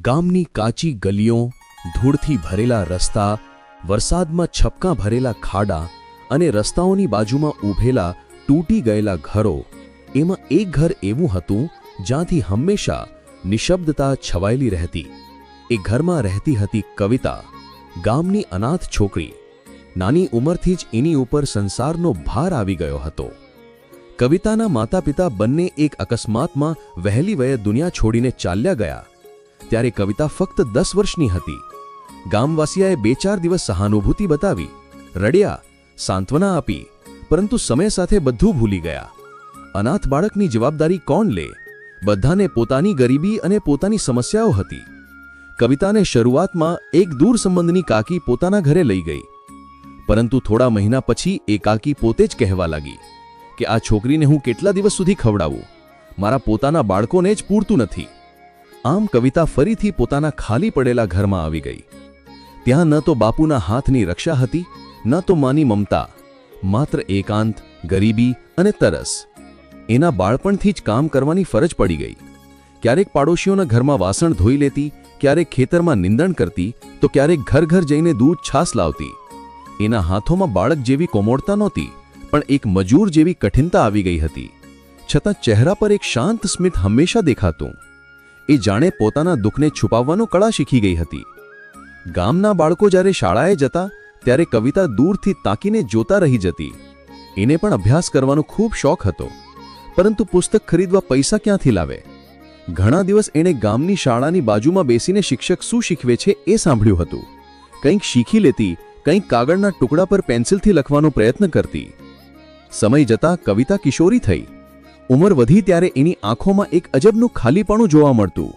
ગામની કાચી ગલીઓ, ધૂળથી ભરેલા રસ્તા, વરસાદમાં છપકાં ભરેલા ખાડા અને રસ્તાઓની બાજુમાં ઊભેલા તૂટી ગયેલા ઘરો, એમાં એક ઘર એવું હતું જ્યાંથી હંમેશા નિશબ્દતા છવાયેલી રહેતી. એ ઘરમાં રહેતી હતી કવિતા, ગામની અનાથ છોકરી. નાની ઉંમરથી જ એની ઉપર સંસારનો ભાર આવી ગયો હતો. કવિતાના માતા પિતા બંને એક અકસ્માતમાં વહેલી વયે દુનિયા છોડીને ચાલ્યા ગયા. ત્યારે કવિતા ફક્ત 10 વર્ષની હતી. ગામવાસીઓએ 2-4 દિવસ સહાનુભૂતિ બતાવી, રડ્યા, સાંત્વના આપી, પરંતુ સમય સાથે બધું ભૂલી ગયા. અનાથ બાળકની જવાબદારી કોણ લે? બધાને પોતાની ગરીબી અને પોતાની સમસ્યાઓ હતી. કવિતાને શરૂઆતમાં એક દૂર સંબંધની કાકી પોતાના ઘરે લઈ ગઈ, પરંતુ થોડા મહિના પછી એ કાકી પોતે જ કહેવા લાગી કે આ છોકરીને હું કેટલા દિવસ સુધી ખવડાવું? મારા પોતાના બાળકોને જ પૂરતું નથી. આમ કવિતા ફરીથી પોતાના ખાલી પડેલા ઘરમાં આવી ગઈ. ત્યાં ન તો બાપુના હાથની રક્ષા હતી, ન તો માની મમતા, માત્ર એકાંત, ગરીબી અને તરસ. એના બાળપણથી જ કામ કરવાની ફરજ પડી ગઈ. ક્યારેક પાડોશીઓના ઘરમાં વાસણ ધોઈ લેતી, ક્યારેક ખેતરમાં નિંદણ કરતી, તો ક્યારેક ઘર ઘર જઈને દૂધ છાસ લાવતી. એના હાથોમાં બાળક જેવી કોમળતા નહોતી, પણ એક મજૂર જેવી કઠિનતા આવી ગઈ હતી. છતાં ચહેરા પર એક શાંત સ્મિત હંમેશા દેખાતું. એ જાણે પોતાના દુઃખને છુપાવવાનો કળા શીખી ગઈ હતી. ગામના બાળકો જ્યારે શાળાએ જતા ત્યારે કવિતા દૂરથી તાકીને જોતા રહી જતી. એને પણ અભ્યાસ કરવાનો ખૂબ શોખ હતો, પરંતુ પુસ્તક ખરીદવા પૈસા ક્યાંથી લાવે? ઘણા દિવસ એણે ગામની શાળાની બાજુમાં બેસીને શિક્ષક શું શીખવે છે એ સાંભળ્યું હતું. કંઈક શીખી લેતી, કંઈક કાગળના ટુકડા પર પેન્સિલથી લખવાનો પ્રયત્ન કરતી. સમય જતાં કવિતા કિશોરી થઈ. ઉંમર વધી ત્યારે એની આંખોમાં એક અજબનું ખાલીપણું જોવા મળતું.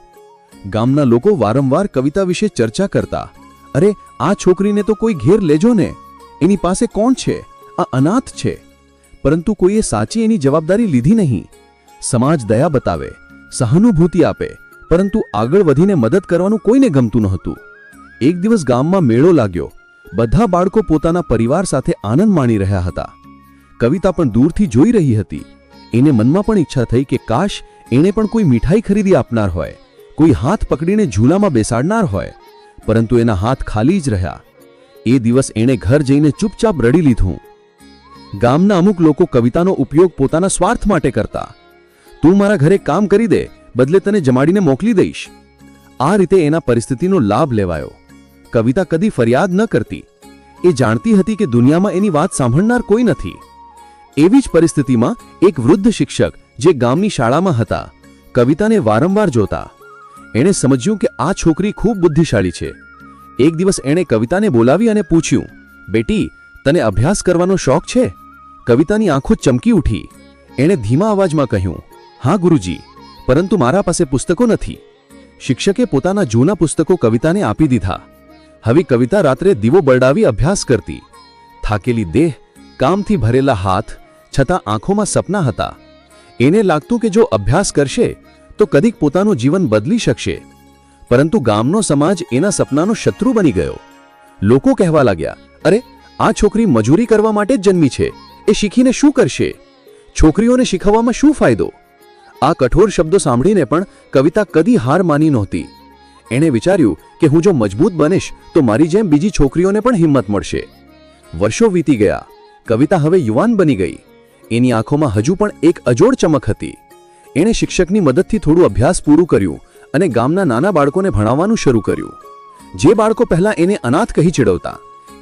ગામના લોકો વારંવાર કવિતા વિશે ચર્ચા કરતા, અરે આ છોકરીને તો કોઈ ઘેર લેજો ને, એની પાસે કોણ છે? આ અનાથ છે. પરંતુ કોઈએ સાચી એની જવાબદારી લીધી નહીં. સમાજ દયા બતાવે, સહાનુભૂતિ આપે, પરંતુ આગળ વધીને મદદ કરવાનું કોઈને ગમતું નહોતું. એક દિવસ ગામમાં મેળો લાગ્યો. બધા બાળકો પોતાના પરિવાર સાથે આનંદ માણી રહ્યા હતા. કવિતા પણ દૂરથી જોઈ રહી હતી. એને મનમાં પણ ઈચ્છા થઈ કે કાશ એણે પણ કોઈ મીઠાઈ ખરીદી આપનાર હોય, કોઈ હાથ પકડીને ઝૂલામાં બેસાડનાર હોય, પરંતુ એના હાથ ખાલી જ રહ્યા. એ દિવસ એણે ઘર જઈને ચૂપચાપ રડી લીધું. ગામના અમુક લોકો કવિતાનો ઉપયોગ પોતાના સ્વાર્થ માટે કરતા. તું મારા ઘરે કામ કરી દે, બદલે તને જમાડીને મોકલી દઈશ. આ રીતે એના પરિસ્થિતિનો લાભ લેવાયો. કવિતા કદી ફરિયાદ ન કરતી. એ જાણતી હતી કે દુનિયામાં એની વાત સાંભળનાર કોઈ નથી. એવી જ પરિસ્થિતિમાં એક વૃદ્ધ શિક્ષક જે ગામની શાળામાં હતા, કવિતાને વારંવાર જોતા. એણે સમજ્યું કે આ છોકરી ખૂબ બુદ્ધિશાળી છે. એક દિવસ એણે કવિતાને બોલાવી અને પૂછ્યું, બેટી, તને અભ્યાસ કરવાનો શોખ છે? કવિતાની આંખો ચમકી ઉઠી. એણે ધીમા અવાજમાં કહ્યું, હા ગુરુજી, પરંતુ મારા પાસે પુસ્તકો નથી. શિક્ષકે પોતાના જૂના પુસ્તકો કવિતાને આપી દીધા. હવે કવિતા રાત્રે દીવો બળડાવી અભ્યાસ કરતી. થાકેલી દેહ, કામથી ભરેલા હાથ, છતાં આંખોમાં સપના હતા. એને લાગતું કે જો અભ્યાસ કરશે તો કદીક પોતાનું જીવન બદલી શકશે. પરંતુ ગામનો સમાજ એના સપનાનો શત્રુ બની ગયો. લોકો કહેવા લાગ્યા, અરે આ છોકરી મજૂરી કરવા માટે જ જન્મી છે, એ શીખીને શું કરશે? છોકરીઓને શીખવવામાં શું ફાયદો? આ કઠોર શબ્દો સાંભળીને પણ કવિતા કદી હાર માની નહોતી. એણે વિચાર્યું કે હું જો મજબૂત બનીશ તો મારી જેમ બીજી છોકરીઓને પણ હિંમત મળશે. વર્ષો વીતી ગયા. કવિતા હવે યુવાન બની ગઈ. એની આંખોમાં હજુ પણ એક અજોડ ચમક હતી. એણે શિક્ષકની મદદથી થોડું અભ્યાસ પૂરું કર્યું અને ગામના નાના બાળકોને ભણાવવાનું શરૂ કર્યું. જે બાળકો પહેલા એને અનાથ કહી ચીડવતા,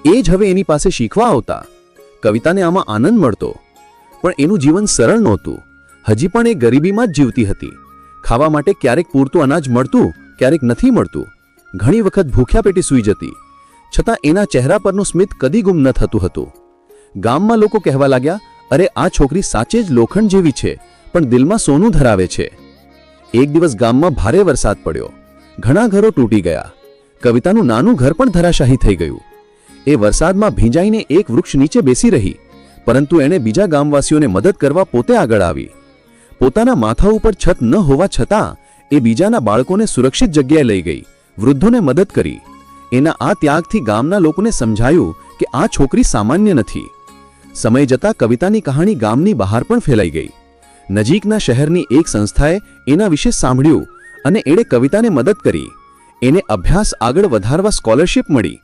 એ જ હવે એની પાસે શીખવા આવતા. કવિતાને આમાં આનંદ મળતો, પણ એનું જીવન સરળ નહોતું. હજી પણ એ ગરીબીમાં જ જીવતી હતી. ખાવા માટે ક્યારેક પૂરતું અનાજ મળતું, ક્યારેક નથી મળતું. ઘણી વખત ભૂખ્યા પેટી સૂઈ જતી. છતાં એના ચહેરા પરનું સ્મિત કદી ગુમ ન થતું હતું. ગામમાં લોકો કહેવા લાગ્યા, અરે આ છોકરી સાચે જ લોખંડ જેવી છે, પણ દિલમાં સોનું ધરાવે છે. એક દિવસ ગામમાં ભારે વરસાદ પડ્યો. ઘણા ઘરો તૂટી ગયા. કવિતાનું નાનું ઘર પણ ધરાશાયી થઈ ગયું. એ વરસાદમાં ભીંજાઈને એક વૃક્ષ નીચે બેસી રહી, પરંતુ એણે બીજા ગામવાસીઓને મદદ કરવા પોતે આગળ આવી. પોતાના માથા ઉપર છત ન હોવા છતાં એ બીજાના બાળકોને સુરક્ષિત જગ્યાએ લઈ ગઈ, વૃદ્ધોને મદદ કરી. એના આ ત્યાગથી ગામના લોકોને સમજાયું કે આ છોકરી સામાન્ય નથી. સમય જતાં કવિતાની કહાણી ગામની બહાર પણ ફેલાઈ ગઈ. નજીકના શહેરની એક સંસ્થાએ એના વિશે સાંભળ્યું અને એણે કવિતાને મદદ કરી. એને અભ્યાસ આગળ વધારવા સ્કોલરશિપ મળી.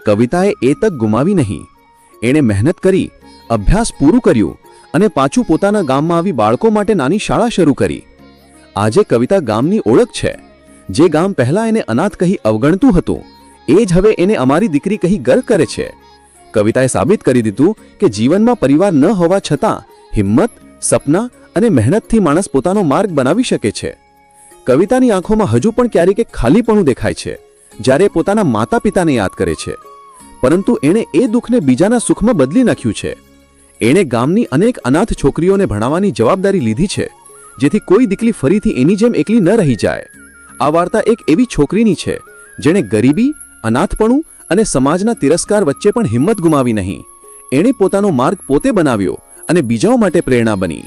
કવિતાએ એ તક ગુમાવી નહીં. એણે મહેનત કરી, અભ્યાસ પૂરું કર્યું અને પાછું પોતાના ગામમાં આવી બાળકો માટે નાની શાળા શરૂ કરી. આજે કવિતા ગામની ઓળખ છે. જે ગામ પહેલા એને અનાથ કહી અવગણતું હતું, એ જ હવે એને અમારી દીકરી કહી ગર્વ કરે છે. કવિતાએ સાબિત કરી દીધું કે જીવનમાં પરિવાર ન હોવા છતાં હિંમત, સપના અને મહેનતથી માણસ પોતાનો માર્ગ બનાવી શકે છે. કવિતાની આંખોમાં હજુ પણ ક્યારેક એક ખાલીપણું દેખાય છે જ્યારે પોતાના માતા પિતાને યાદ કરે છે. પરંતુ એણે એ દુઃખને બીજાના સુખમાં બદલી નાખ્યું છે. એણે ગામની અનેક અનાથ છોકરીઓને ભણાવવાની જવાબદારી લીધી છે, જેથી કોઈ દીકરી ફરીથી એની જેમ એકલી ન રહી જાય. આ વાર્તા એક એવી છોકરીની છે જેણે ગરીબી, અનાથપણું અને સમાજના તિરસ્કાર વચ્ચે પણ હિંમત ગુમાવી નહીં. એણે પોતાનો માર્ગ પોતે બનાવ્યો અને બીજાઓ માટે પ્રેરણા બની.